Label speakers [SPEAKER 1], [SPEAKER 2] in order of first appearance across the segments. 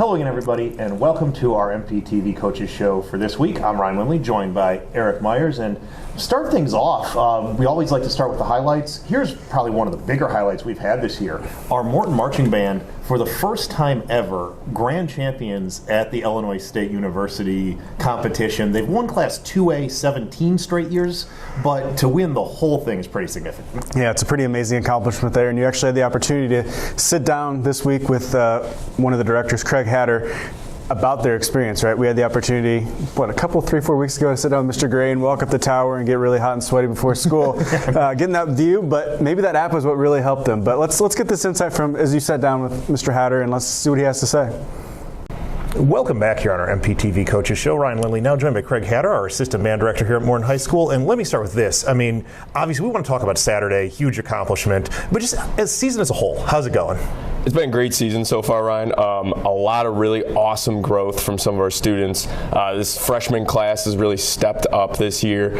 [SPEAKER 1] Hello again, everybody, and welcome to our MPTV Coaches Show for this week. I'm Ryan Lindley, joined by Eric Myers, and to start things off, we always like to start with the highlights. Here's probably one of the bigger highlights we've had this year. Our Morton Marching Band, for the first time ever, grand champions at the Illinois State University competition. They've won Class 2A 17 straight years, but to win the whole thing is pretty significant.
[SPEAKER 2] Yeah, it's a pretty amazing accomplishment there, and you actually had the opportunity to sit down this week with one of the directors, Craig Hatter, about their experience, right? We had the opportunity, a couple, 3-4 weeks ago to sit down with Mr. Gray and walk up the tower and get really hot and sweaty before school, getting that view, but maybe that app was what really helped them. But let's get this insight from, as you sat down with Mr. Hatter, and let's see what he has to say.
[SPEAKER 1] Welcome back here on our MPTV Coaches Show. Ryan Lindley, now joined by Craig Hatter, our assistant band director here at Morton High School. And let me start with this. I mean, obviously we want to talk about Saturday, huge accomplishment, but just as season as a whole, how's it going?
[SPEAKER 3] It's been a great season so far, Ryan. A lot of really awesome growth from some of our students. This freshman class has really stepped up this year,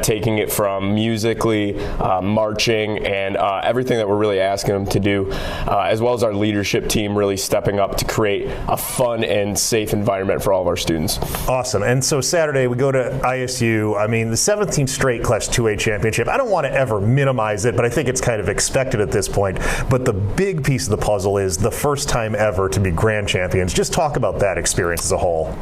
[SPEAKER 3] taking it from musically, marching, and everything that we're really asking them to do, as well as our leadership team really stepping up to create a fun and safe environment for all of our students.
[SPEAKER 1] Awesome. And so Saturday we go to ISU. I mean, the 17th straight Class 2A championship. I don't want to ever minimize it, but I think it's kind of expected at this point. But the big piece of the puzzle is the first time ever to be grand champions. Just talk about that experience as a whole.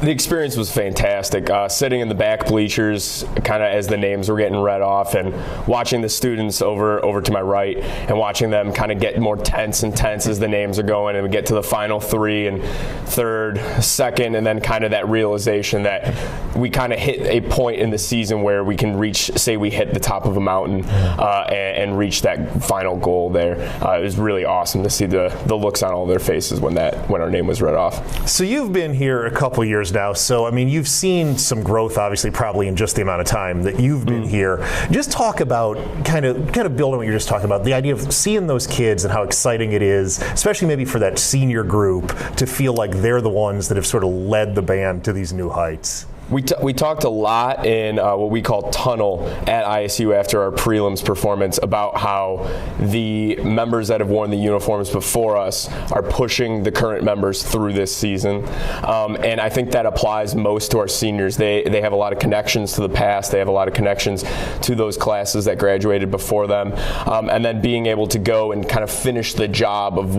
[SPEAKER 3] The experience was fantastic. Sitting in the back bleachers, kind of as the names were getting read off, and watching the students over to my right, and watching them kind of get more tense and tense as the names are going, and we get to the final three and third, second, and then kind of that realization that we kind of hit a point in the season where we can reach, say we hit the top of a mountain and reach that final goal there. It was really awesome to see the looks on all their faces when our name was read off.
[SPEAKER 1] So you've been here a couple years now, so I mean you've seen some growth obviously probably in just the amount of time that you've been here. Just talk about kind of build on what you're just talking about, the idea of seeing those kids and how exciting it is, especially maybe for that senior group, to feel like they're the ones that have sort of led the band to these new heights.
[SPEAKER 3] We talked a lot in what we call tunnel at ISU after our prelims performance about how the members that have worn the uniforms before us are pushing the current members through this season. And I think that applies most to our seniors. They have a lot of connections to the past. They have a lot of connections to those classes that graduated before them. And then being able to go and kind of finish the job of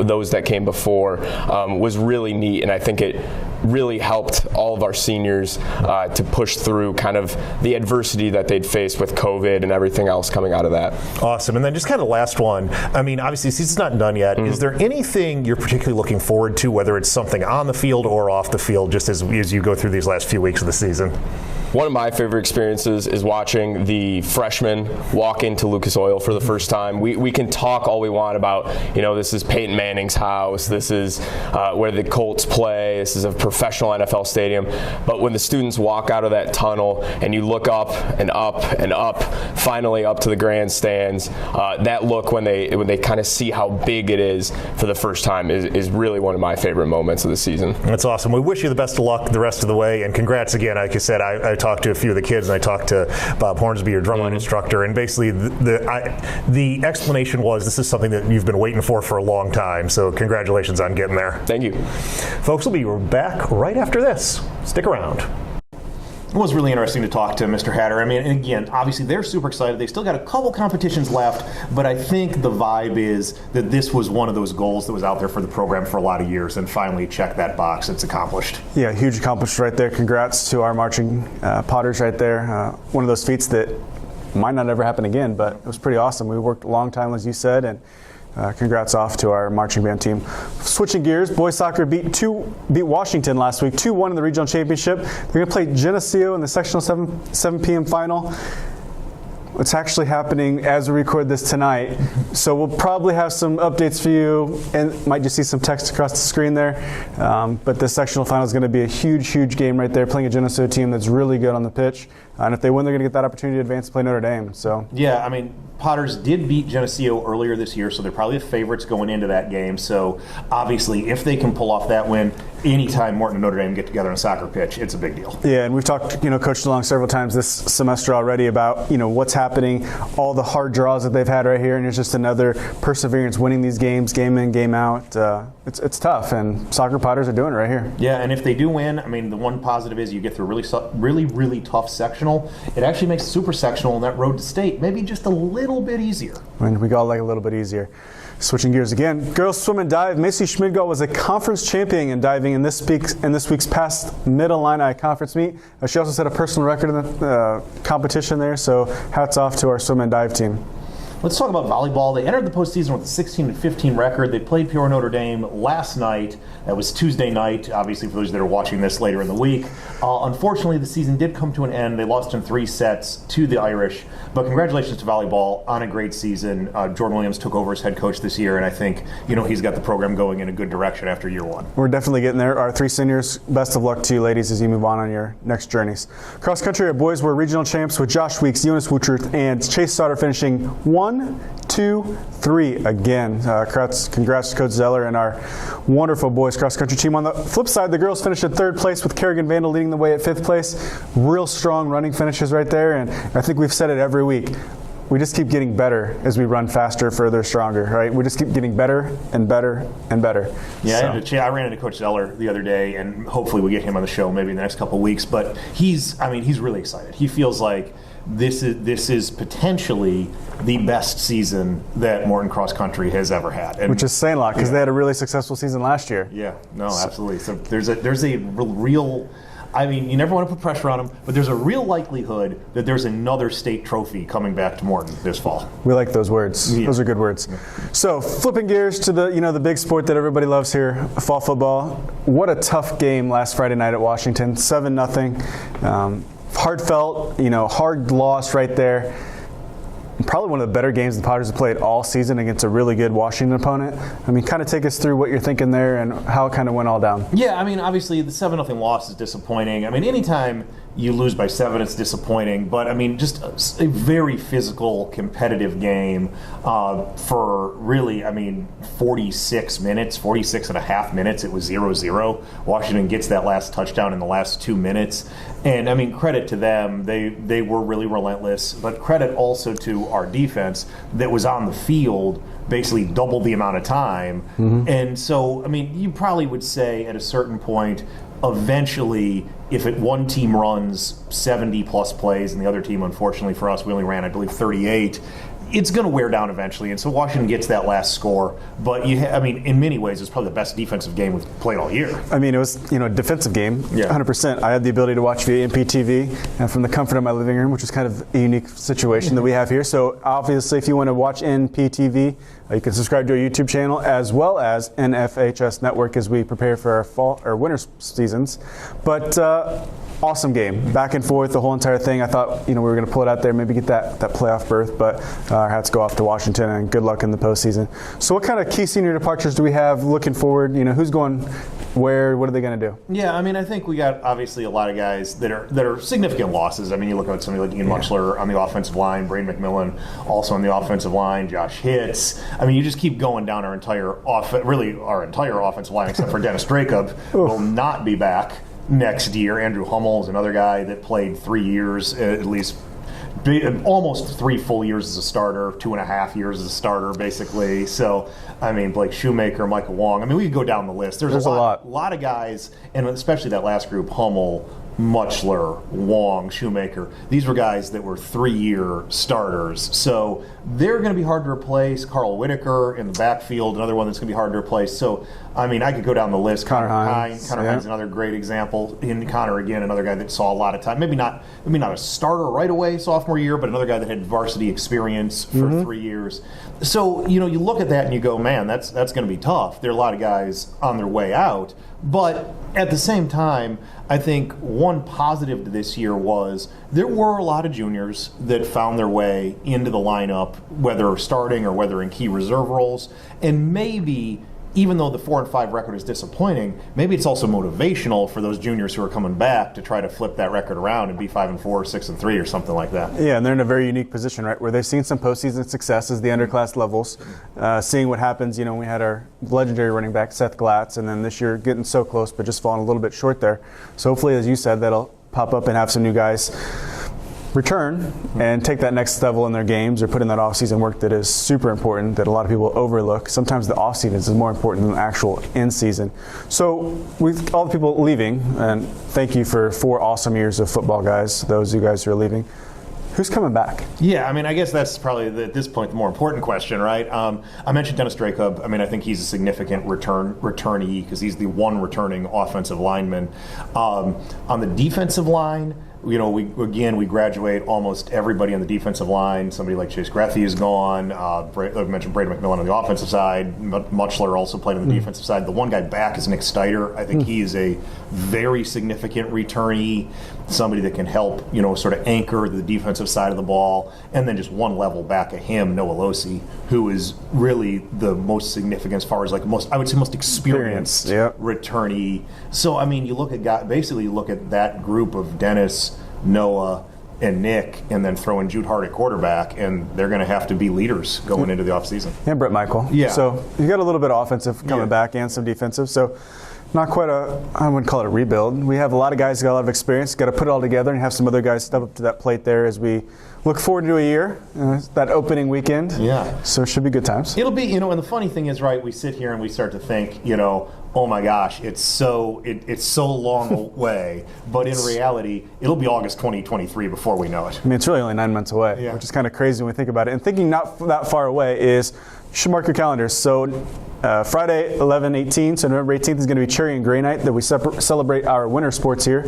[SPEAKER 3] those that came before was really neat. And I think it really helped all of our seniors to push through kind of the adversity that they'd faced with COVID and everything else coming out of that.
[SPEAKER 1] Awesome. And then just kind of last one, I mean, obviously the season's not done yet. Is there anything you're particularly looking forward to, whether it's something on the field or off the field, just as you go through these last few weeks of the season?
[SPEAKER 3] One of my favorite experiences is watching the freshmen walk into Lucas Oil for the first time. We can talk all we want about, this is Peyton Manning's house, this is where the Colts play, this is a professional NFL stadium. But when the students walk out of that tunnel and you look up and up and up, finally up to the grandstands, that look when they kind of see how big it is for the first time is really one of my favorite moments of the season.
[SPEAKER 1] That's awesome. We wish you the best of luck the rest of the way, and congrats again. Like I said, I talked to a few of the kids, and I talked to Bob Hornsby, your drumline instructor, and basically the explanation was this is something that you've been waiting for a long time, so congratulations on getting there.
[SPEAKER 3] Thank you.
[SPEAKER 1] Folks, we'll be back right after this. Stick around. It was really interesting to talk to Mr. Hatter. I mean, and again, obviously they're super excited. They still got a couple competitions left, but I think the vibe is that this was one of those goals that was out there for the program for a lot of years, and finally check that box. It's accomplished.
[SPEAKER 2] Yeah, huge accomplishment right there. Congrats to our marching Potters right there. One of those feats that might not ever happen again, but it was pretty awesome. We worked a long time, as you said, and congrats off to our marching band team. Switching gears, boys soccer beat Washington last week, 2-1 in the regional championship. They're going to play Geneseo in the sectional 7 p.m. final. It's actually happening as we record this tonight, so we'll probably have some updates for you, and might just see some text across the screen there. But this sectional final is going to be a huge game right there, playing a Geneseo team that's really good on the pitch. And if they win, they're going to get that opportunity to advance to play Notre Dame. So
[SPEAKER 1] yeah, I mean, Potters did beat Geneseo earlier this year, so they're probably the favorites going into that game. So obviously, if they can pull off that win, anytime Morton and Notre Dame get together on a soccer pitch, it's a big deal.
[SPEAKER 2] Yeah, and we've talked, Coach DeLong several times this semester already about, what's happening, all the hard draws that they've had right here, and it's just another perseverance winning these games, game in, game out. It's tough, and soccer Potters are doing it right here.
[SPEAKER 1] Yeah, and if they do win, I mean, the one positive is you get through a really tough sectional. It actually makes super sectional and that road to state maybe just a little bit easier.
[SPEAKER 2] And we got like a little bit easier. Switching gears again, girls swim and dive. Macy Schmidgall was a conference champion in diving in this week's past Mid-Illini conference meet. She also set a personal record in the competition there, so hats off to our swim and dive team.
[SPEAKER 1] Let's talk about volleyball. They entered the postseason with a 16-15 record. They played Peoria Notre Dame last night. That was Tuesday night, obviously, for those that are watching this later in the week. Unfortunately, the season did come to an end. They lost in 3 sets to the Irish. But congratulations to volleyball on a great season. Jordan Williams took over as head coach this year, and I think he's got the program going in a good direction after year 1.
[SPEAKER 2] We're definitely getting there. Our 3 seniors, best of luck to you ladies as you move on your next journeys. Cross country, our boys were regional champs with Josh Weeks, Eunice Wutruth, and Chase Sauter finishing 1, 2, 3 again. Congrats to Coach Zeller and our wonderful boys cross country team. On the flip side, the girls finished in 3rd place with Kerrigan Vandal leading the way at 5th place. Real strong running finishes right there, and I think we've said it every week. We just keep getting better as we run faster, further, stronger, right? We just keep getting better and better and better.
[SPEAKER 1] Yeah, I ran into Coach Zeller the other day, and hopefully we'll get him on the show maybe in the next couple of weeks. But he's really excited. He feels like this is potentially the best season that Morton Cross Country has ever had. And
[SPEAKER 2] which is saying a lot because they had a really successful season last year.
[SPEAKER 1] Yeah, no, absolutely. So there's a real, I mean, you never want to put pressure on them, but there's a real likelihood that there's another state trophy coming back to Morton this fall.
[SPEAKER 2] We like those words. Yeah. Those are good words. Yeah. So flipping gears to the big sport that everybody loves here, fall football. What a tough game last Friday night at Washington, 7-0. Heartfelt, hard loss right there. Probably one of the better games the Potters have played all season against a really good Washington opponent. I mean, kind of take us through what you're thinking there and how it kind of went all down.
[SPEAKER 1] Yeah, I mean, obviously the 7-0 loss is disappointing. I mean, anytime you lose by 7, it's disappointing. But, I mean, just a very physical, competitive game for really, 46 minutes, 46 and a half minutes. It was 0-0. Washington gets that last touchdown in the last 2 minutes. And, I mean, credit to them. They were really relentless. But credit also to our defense that was on the field basically double the amount of time. Mm-hmm. And so, I mean, you probably would say at a certain point, eventually, if one team runs 70-plus plays and the other team, unfortunately for us, we only ran, I believe, 38, it's going to wear down eventually. And so Washington gets that last score. But, in many ways, it's probably the best defensive game we've played all year.
[SPEAKER 2] I mean, it was, a defensive game, 100%. I had the ability to watch via MPTV and from the comfort of my living room, which is kind of a unique situation that we have here. So, obviously, if you want to watch MPTV, you can subscribe to our YouTube channel as well as NFHS Network as we prepare for our fall or winter seasons. But awesome game, back and forth, the whole entire thing. I thought we were going to pull it out there, maybe get that playoff berth, but our hats go off to Washington and good luck in the postseason. So, what kind of key senior departures do we have looking forward? Who's going where? What are they going to do?
[SPEAKER 1] Yeah, I think we got obviously a lot of guys that are significant losses. I mean, you look at somebody like Ian Mutchler on the offensive line, Braden McMillan also on the offensive line, Josh Hitz. I mean, you just keep going down our entire offensive line except for Dennis Dracob will not be back next year. Andrew Hummel is another guy that played 3 years, at least almost 3 full years as a starter, 2.5 years as a starter, basically. So, Blake Shoemaker, Michael Wong. We could go down the list. There's a lot of guys, and especially that last group, Hummel, Mutchler, Wong, Shoemaker. These were guys that were 3-year starters. So they're going to be hard to replace. Carl Whitaker in the backfield, another one that's going to be hard to replace. So, I could go down the list. Connor Hines, another great example. And Connor, again, another guy that saw a lot of time. Maybe not a starter right away sophomore year, but another guy that had varsity experience for 3 years. So, you look at that and you go, man, that's going to be tough. There are a lot of guys on their way out. But at the same time, I think one positive to this year was there were a lot of juniors that found their way into the lineup, whether starting or whether in key reserve roles. And maybe even though the 4-5 record is disappointing, maybe it's also motivational for those juniors who are coming back to try to flip that record around and be 5-4, 6-3, or something like that.
[SPEAKER 2] Yeah, and they're in a very unique position, right, where they've seen some postseason success as the underclass levels, seeing what happens. You know, we had our legendary running back Seth Glatz, and then this year getting so close, but just falling a little bit short there. So hopefully, as you said, that'll pop up and have some new guys return and take that next level in their games or put in that off-season work that is super important that a lot of people overlook. Sometimes the off-season is more important than the actual in-season. So with all the people leaving, and thank you for 4 awesome years of football, guys, those of you guys who are leaving. Who's coming back?
[SPEAKER 1] Yeah, I mean, I guess that's probably, at this point, the more important question, right? I mentioned Dennis Dracob. I mean, I think he's a significant returnee because he's the one returning offensive lineman. On the defensive line, you know, we graduate almost everybody on the defensive line. Somebody like Chase Greffey is gone. I mentioned Brady McMillan on the offensive side. Muchler also played on the defensive side. The one guy back is Nick Steiter. I think he is a very significant returnee, somebody that can help, you know, sort of anchor the defensive side of the ball. And then just one level back of him, Noah Losi, who is really the most significant as far as like most experienced returnee. So, I mean, you look at that group of Dennis, Noah, and Nick, and then throw in Jude Hart at quarterback, and they're going to have to be leaders going into the offseason.
[SPEAKER 2] And Brett Michael.
[SPEAKER 1] Yeah.
[SPEAKER 2] So you got a little bit of offensive coming back and some defensive. So not quite I wouldn't call it a rebuild. We have a lot of guys who got a lot of experience, got to put it all together and have some other guys step up to that plate there as we look forward to a year, that opening weekend.
[SPEAKER 1] Yeah.
[SPEAKER 2] So it should be good times.
[SPEAKER 1] It'll be, you know, and the funny thing is, right, we sit here and we start to think, you know, oh my gosh, it's so long away. But in reality, it'll be August 2023 before we know it.
[SPEAKER 2] I mean, it's really only 9 months away, which is kind of crazy when we think about it. And thinking not that far away is, you should mark your calendars. So Friday, 11/18, so November 18th is going to be Cherry and Gray Night that we celebrate our winter sports here.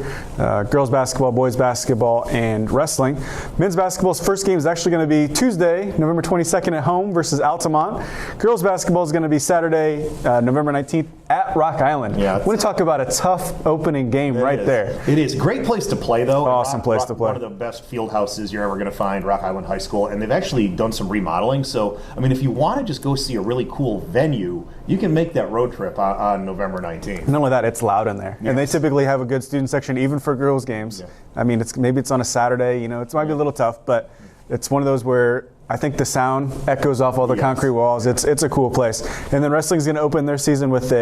[SPEAKER 2] Girls basketball, boys basketball, and wrestling. Men's basketball's first game is actually going to be Tuesday, November 22nd at home versus Altamont. Girls basketball is going to be Saturday, November 19th at Rock Island.
[SPEAKER 1] Yeah,
[SPEAKER 2] I want to talk about a tough opening game there.
[SPEAKER 1] It is. Great place to play, though.
[SPEAKER 2] Awesome place to play.
[SPEAKER 1] One of the best field houses you're ever going to find, Rock Island High School. And they've actually done some remodeling. So, I mean, if you want to just go see a really cool venue, you can make that road trip on November 19th.
[SPEAKER 2] Not only that, it's loud in there.
[SPEAKER 1] Yes.
[SPEAKER 2] And they typically have a good student section, even for girls' games.
[SPEAKER 1] Yeah.
[SPEAKER 2] I mean, maybe it's on a Saturday. You know, it might be a little tough, but it's one of those where I think the sound echoes off all the concrete walls. It's a cool place. And then wrestling's going to open their season with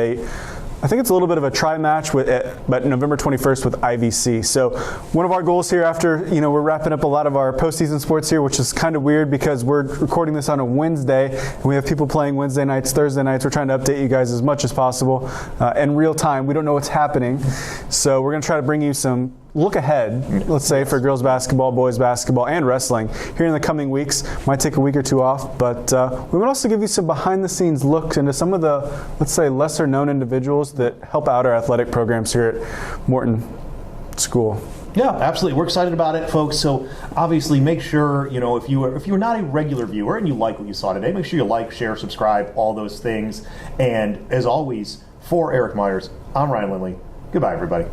[SPEAKER 2] I think it's a little bit of a tri-match but November 21st with IVC. So one of our goals here after, you know, we're wrapping up a lot of our postseason sports here, which is kind of weird because we're recording this on a Wednesday, and we have people playing Wednesday nights, Thursday nights. We're trying to update you guys as much as possible in real time. We don't know what's happening. So we're going to try to bring you some look ahead, let's say, for girls basketball, boys basketball, and wrestling here in the coming weeks. Might take a week or two off, but we would also give you some behind-the-scenes looks into some of the, let's say, lesser-known individuals that help out our athletic programs here at Morton School.
[SPEAKER 1] Yeah, absolutely. We're excited about it, folks. So obviously make sure, you know, if you're not a regular viewer and you like what you saw today, make sure you like, share, subscribe, all those things. And as always, for Eric Myers, I'm Ryan Lindley. Goodbye, everybody.